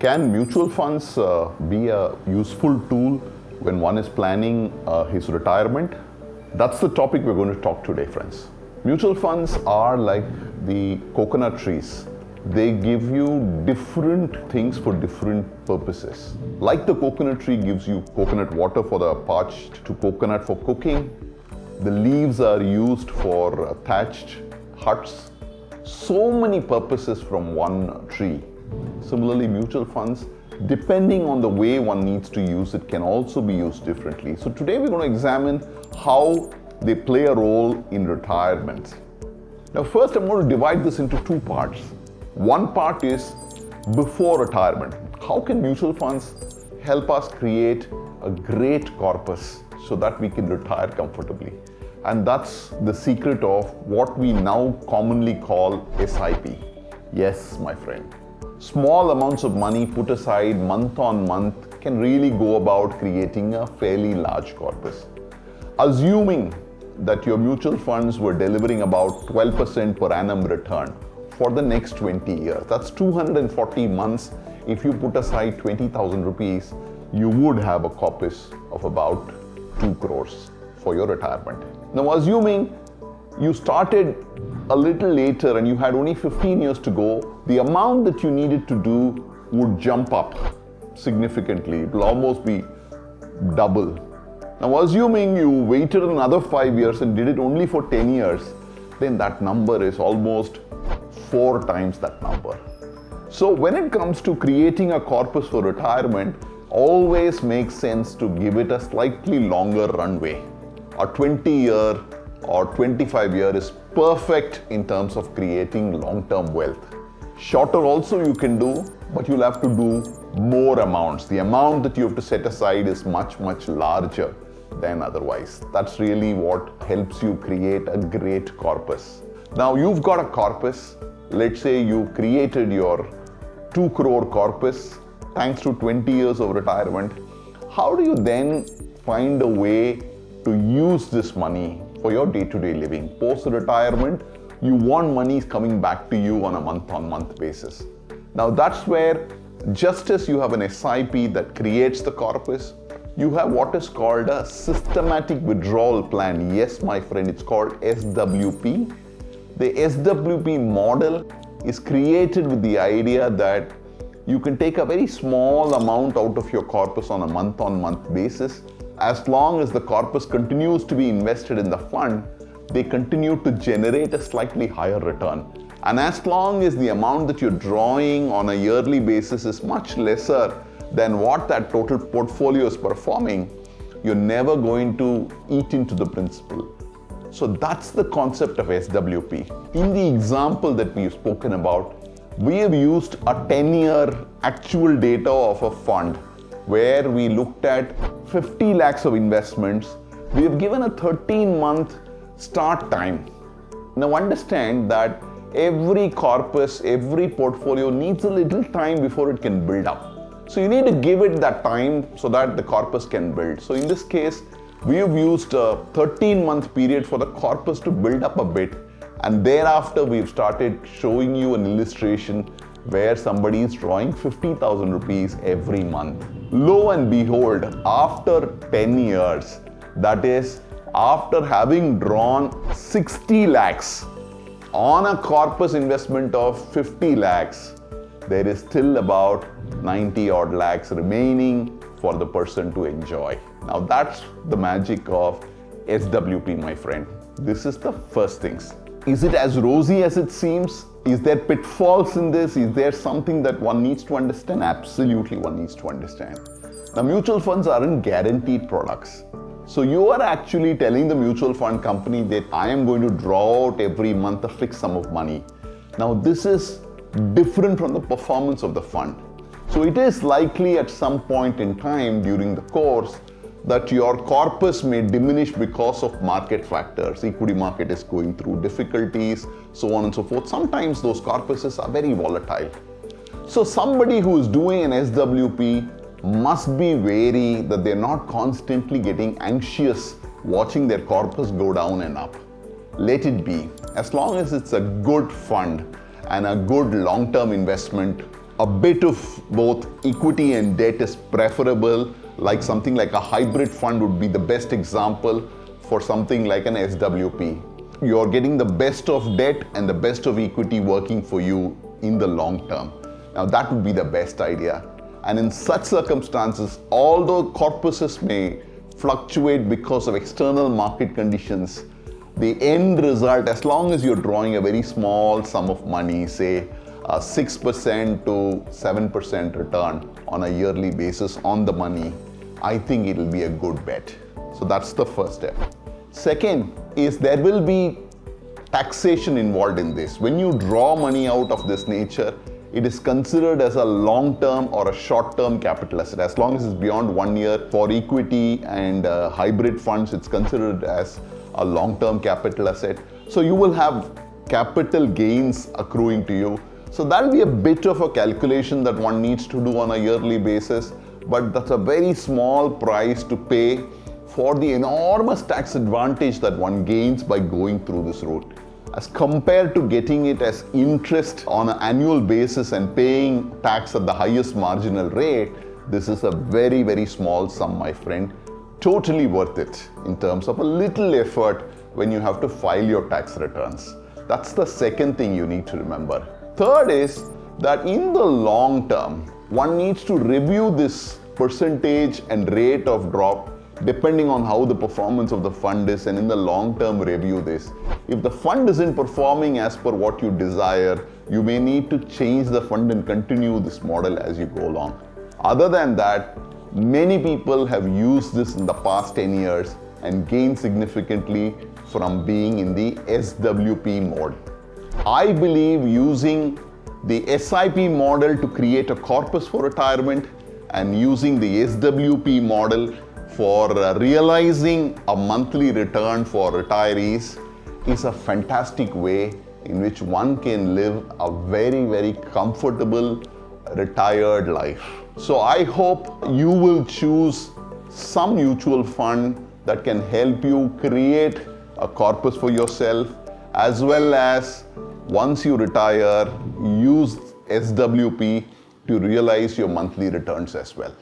Can mutual funds be a useful tool when one is planning his retirement? That's the topic we're going to talk today, friends. Mutual funds are like the coconut trees. They give you different things for different purposes. Like the coconut tree gives you coconut water for the parched to coconut for cooking. The leaves are used for thatched huts. So many purposes from one tree. Similarly, mutual funds, depending on the way one needs to use it, can also be used differently. So today we're going to examine how they play a role in retirement. Now first I'm going to divide this into two parts. One part is before retirement. How can mutual funds help us create a great corpus so that we can retire comfortably? And that's the secret of what we now commonly call SIP. Yes, my friend. Small amounts of money put aside month on month can really go about creating a fairly large corpus. Assuming that your mutual funds were delivering about 12% per annum return for the next 20 years, that's 240 months. If you put aside 20,000 rupees, you would have a corpus of about 2 crores for your retirement. Now, assuming you started a little later and you had only 15 years to go, the amount that you needed to do would jump up significantly. It will almost be double. Now, assuming you waited another 5 years and did it only for 10 years, then that number is almost 4 times that number. So when it comes to creating a corpus for retirement, always makes sense to give it a slightly longer runway. A 20-year or 25-year is perfect in terms of creating long-term wealth. Shorter also you can do, but you'll have to do more amounts. The amount that you have to set aside is much larger than otherwise. That's really what helps you create a great corpus. Now you've got a corpus. Let's say you created your 2 crore corpus thanks to 20 years of retirement. How do you then find a way to use this money for your day-to-day living? Post-retirement, you want money coming back to you on a month-on-month basis. Now that's where, just as you have an SIP that creates the corpus, you have what is called a systematic withdrawal plan. Yes, my friend, it's called SWP. The SWP model is created with the idea that you can take a very small amount out of your corpus on a month-on-month basis. As long as the corpus continues to be invested in the fund, they continue to generate a slightly higher return. And as long as the amount that you're drawing on a yearly basis is much lesser than what that total portfolio is performing, you're never going to eat into the principal. So that's the concept of SWP. In the example that we've spoken about, we have used a 10-year actual data of a fund where we looked at 50 lakhs of investments. We have given a 13-month start time. Now understand that every corpus, every portfolio needs a little time before it can build up. So you need to give it that time so that the corpus can build. So in this case, we have used a 13-month period for the corpus to build up a bit, and thereafter we've started showing you an illustration where somebody is drawing 50,000 rupees every month. Lo and behold, after 10 years, that is, after having drawn 60 lakhs on a corpus investment of 50 lakhs, there is still about 90 odd lakhs remaining for the person to enjoy. Now that's the magic of SWP, my friend. This is the first things. Is it as rosy as it seems? Is there pitfalls in this? Is there something that one needs to understand? Absolutely, one needs to understand. Now, mutual funds aren't guaranteed products. So you are actually telling the mutual fund company that I am going to draw out every month a fixed sum of money. Now, this is different from the performance of the fund. So it is likely at some point in time during the course that your corpus may diminish because of market factors. Equity market is going through difficulties, so on and so forth. Sometimes those corpuses are very volatile. So somebody who is doing an SWP must be wary that they're not constantly getting anxious watching their corpus go down and up. Let it be. As long as it's a good fund and a good long-term investment, a bit of both equity and debt is preferable. Like something like a hybrid fund would be the best example for something like an SWP. You're getting the best of debt and the best of equity working for you in the long term. Now that would be the best idea. And in such circumstances, although corpuses may fluctuate because of external market conditions, the end result, as long as you're drawing a very small sum of money, say 6% to 7% return on a yearly basis on the money, I think it'll be a good bet. So that's the first step. Second is there will be taxation involved in this. When you draw money out of this nature, it is considered as a long-term or a short-term capital asset. As long as it's beyond 1 year, for equity and hybrid funds, it's considered as a long-term capital asset. So you will have capital gains accruing to you. So that'll be a bit of a calculation that one needs to do on a yearly basis, but that's a very small price to pay for the enormous tax advantage that one gains by going through this route. As compared to getting it as interest on an annual basis and paying tax at the highest marginal rate, this is a very, very small sum, my friend. Totally worth it in terms of a little effort when you have to file your tax returns. That's the second thing you need to remember. Third is that in the long term, one needs to review this percentage and rate of drop depending on how the performance of the fund is, and in the long term review this. If the fund isn't performing as per what you desire, you may need to change the fund and continue this model as you go along. Other than that, many people have used this in the past 10 years and gained significantly from being in the SWP mode. I believe using the SIP model to create a corpus for retirement and using the SWP model for realizing a monthly return for retirees is a fantastic way in which one can live a very, very comfortable retired life. So I hope you will choose some mutual fund that can help you create a corpus for yourself, as well as once you retire, use SWP to realize your monthly returns as well.